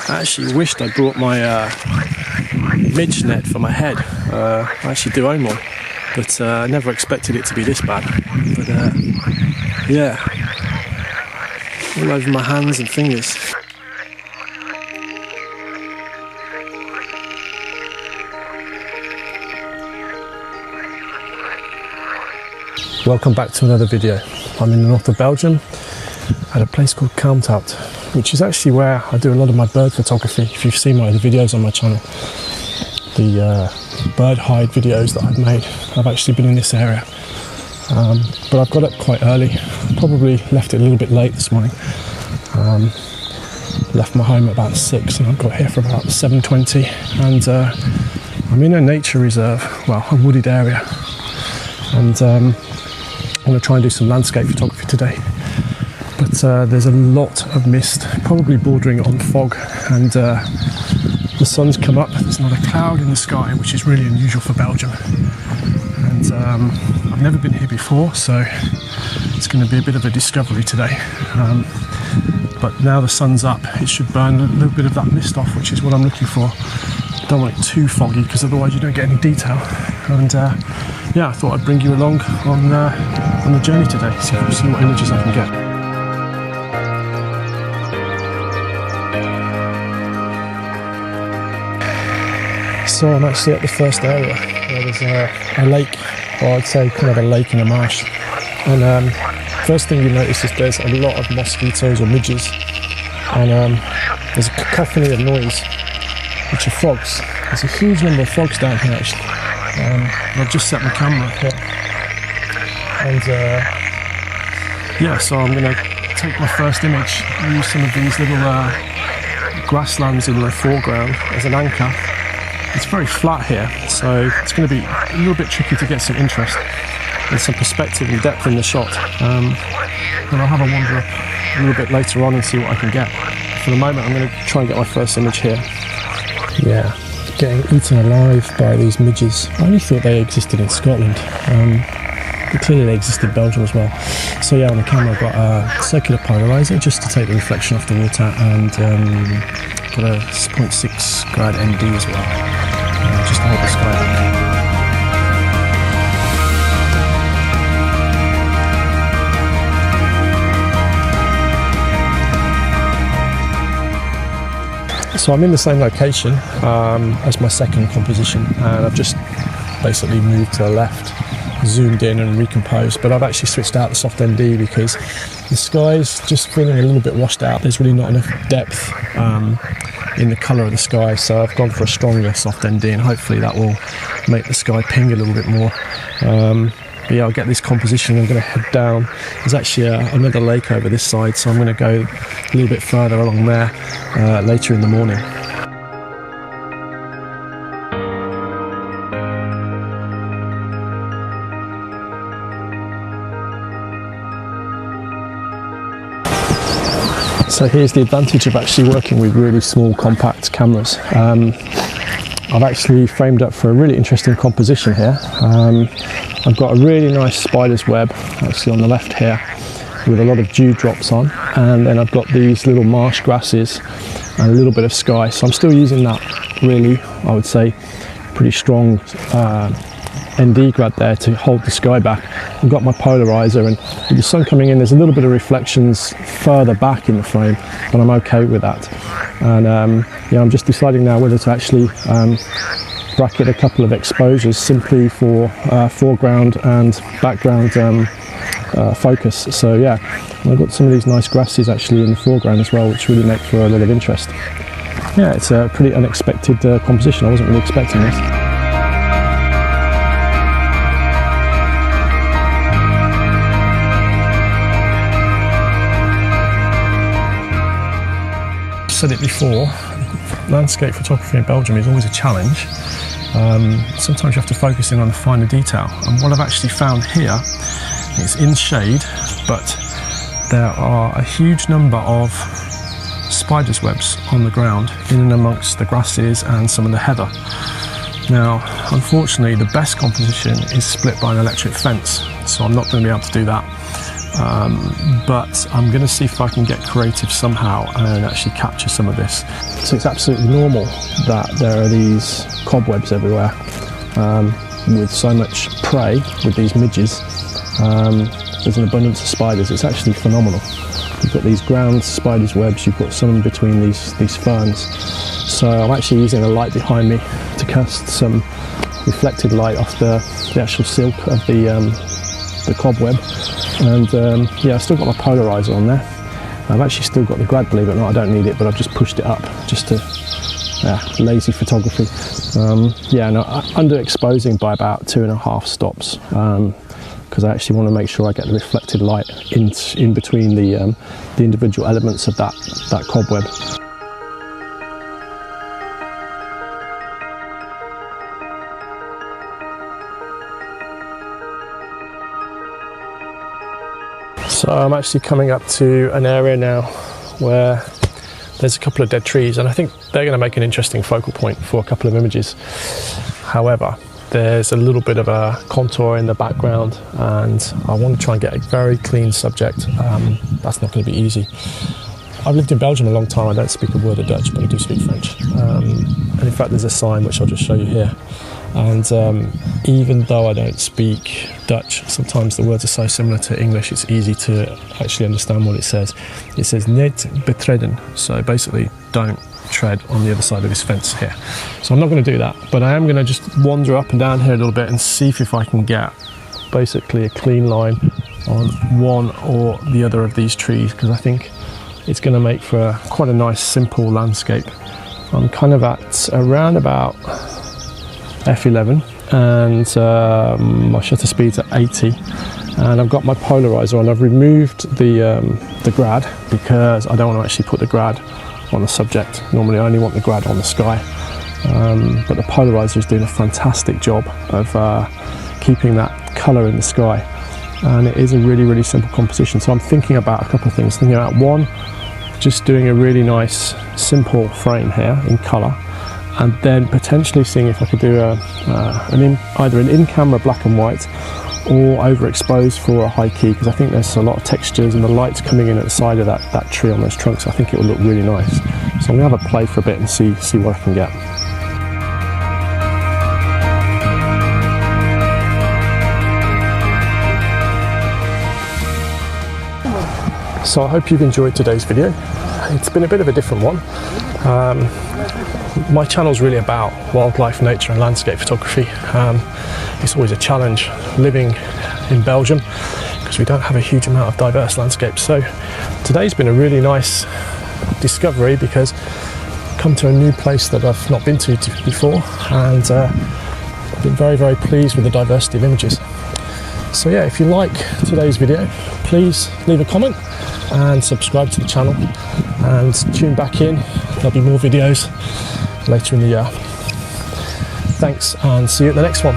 I actually wished I brought my midge net for my head. I actually do own one, but I never expected it to be this bad. But yeah, all over my hands and fingers. Welcome back to another video. I'm in the north of Belgium at a place called Kalmthoutse, which is actually where I do a lot of my bird photography. If you've seen my other videos on my channel, the bird hide videos that I've made, I've actually been in this area. But I've got up quite early, probably left it a little bit late this morning. Left my home at about 6 and I got here for about 7:20, and I'm in a nature reserve, well, a wooded area, and I'm going to try and do some landscape photography today. But there's a lot of mist, probably bordering on fog, and the sun's come up. There's not a cloud in the sky, which is really unusual for Belgium. And I've never been here before, so it's going to be a bit of a discovery today. But now the sun's up, it should burn a little bit of that mist off, which is what I'm looking for. Don't want it too foggy, because otherwise you don't get any detail. And yeah, I thought I'd bring you along on the journey today, see what images I can get. So I'm actually at the first area where there's a lake, or I'd say kind of a lake in a marsh. And first thing you notice is there's a lot of mosquitoes or midges, and there's a cacophony of noise, which are frogs. There's a huge number of frogs down here actually. I've just set my camera here, and yeah, so I'm going to take my first image, use some of these little grasslands in the foreground as an anchor. It's very flat here, so it's going to be a little bit tricky to get some interest and some perspective and depth in the shot. And I'll have a wander up a little bit later on and see what I can get. For the moment, I'm going to try and get my first image here. Yeah, getting eaten alive by these midges. I only thought they existed in Scotland, but clearly they exist in Belgium as well. So yeah, on the camera I've got a Circular Polariser just to take the reflection off the water, and got a 0.6 grad ND as well, just to hold the sky up. So I'm in the same location as my second composition, and I've just basically moved to the left, zoomed in and recomposed, but I've actually switched out the soft ND because the sky's just feeling a little bit washed out. There's really not enough depth in the colour of the sky, so I've gone for a stronger soft ND, and hopefully that will make the sky ping a little bit more. But yeah, I'll get this composition. I'm going to head down. There's actually another lake over this side, so I'm going to go a little bit further along there later in the morning. So here's the advantage of actually working with really small compact cameras. I've actually framed up for a really interesting composition here. I've got a really nice spider's web actually on the left here with a lot of dewdrops on, and then I've got these little marsh grasses and a little bit of sky. So I'm still using that really, I would say, pretty strong ND grad there to hold the sky back. I've got my polarizer, and with the sun coming in there's a little bit of reflections further back in the frame, but I'm okay with that. And yeah, I'm just deciding now whether to actually bracket a couple of exposures simply for foreground and background focus. So yeah, I've got some of these nice grasses actually in the foreground as well, which really make for a lot of interest. Yeah, it's a pretty unexpected composition. I wasn't really expecting this. Said it before, landscape photography in Belgium is always a challenge. Sometimes you have to focus in on the finer detail, and what I've actually found here is in shade, but there are a huge number of spiders' webs on the ground in and amongst the grasses and some of the heather. Now unfortunately the best composition is split by an electric fence, so I'm not going to be able to do that. but I'm going to see if I can get creative somehow and actually capture some of this. So it's absolutely normal that there are these cobwebs everywhere with so much prey with these midges. There's an abundance of spiders. It's actually phenomenal. You've got these ground spiders' webs, you've got some between these ferns. So I'm actually using a light behind me to cast some reflected light off the actual silk of the cobweb. And yeah, I've still got my polarizer on there. I've actually still got the grad, believe it or not. I don't need it, but I've just pushed it up just to lazy photography. Yeah, no, underexposing by about 2.5 stops because I actually want to make sure I get the reflected light in between the individual elements of that cobweb. So I'm actually coming up to an area now where there's a couple of dead trees, and I think they're going to make an interesting focal point for a couple of images. However, there's a little bit of a contour in the background and I want to try and get a very clean subject. That's not going to be easy. I've lived in Belgium a long time. I don't speak a word of Dutch, but I do speak French. And in fact, there's a sign which I'll just show you here. And even though I don't speak Dutch, sometimes the words are so similar to English, it's easy to actually understand what it says. It says "niet betreden," so basically don't tread on the other side of this fence here. So I'm not going to do that, but I am going to just wander up and down here a little bit and see if I can get basically a clean line on one or the other of these trees, because I think it's going to make for quite a nice simple landscape. I'm kind of at around about f11 and my shutter speed's at 80, and I've got my polarizer on. I've removed the grad because I don't want to actually put the grad on the subject. Normally I only want the grad on the sky, but the polarizer is doing a fantastic job of keeping that colour in the sky, and it is a really simple composition. So I'm thinking about a couple of things. Thinking about one, just doing a really nice simple frame here in colour, and then potentially seeing if I could do either an in-camera black and white or overexposed for a high key, because I think there's a lot of textures and the light's coming in at the side of that tree on those trunks. I think it will look really nice. So I'm going to have a play for a bit and see what I can get. So I hope you've enjoyed today's video. It's been a bit of a different one. My channel's really about wildlife, nature and landscape photography. It's always a challenge living in Belgium because we don't have a huge amount of diverse landscapes. So today's been a really nice discovery because I've come to a new place that I've not been to before, and I've been very pleased with the diversity of images. So yeah, if you like today's video, please leave a comment and subscribe to the channel and tune back in. There'll be more videos later in the year. Thanks, and see you at the next one.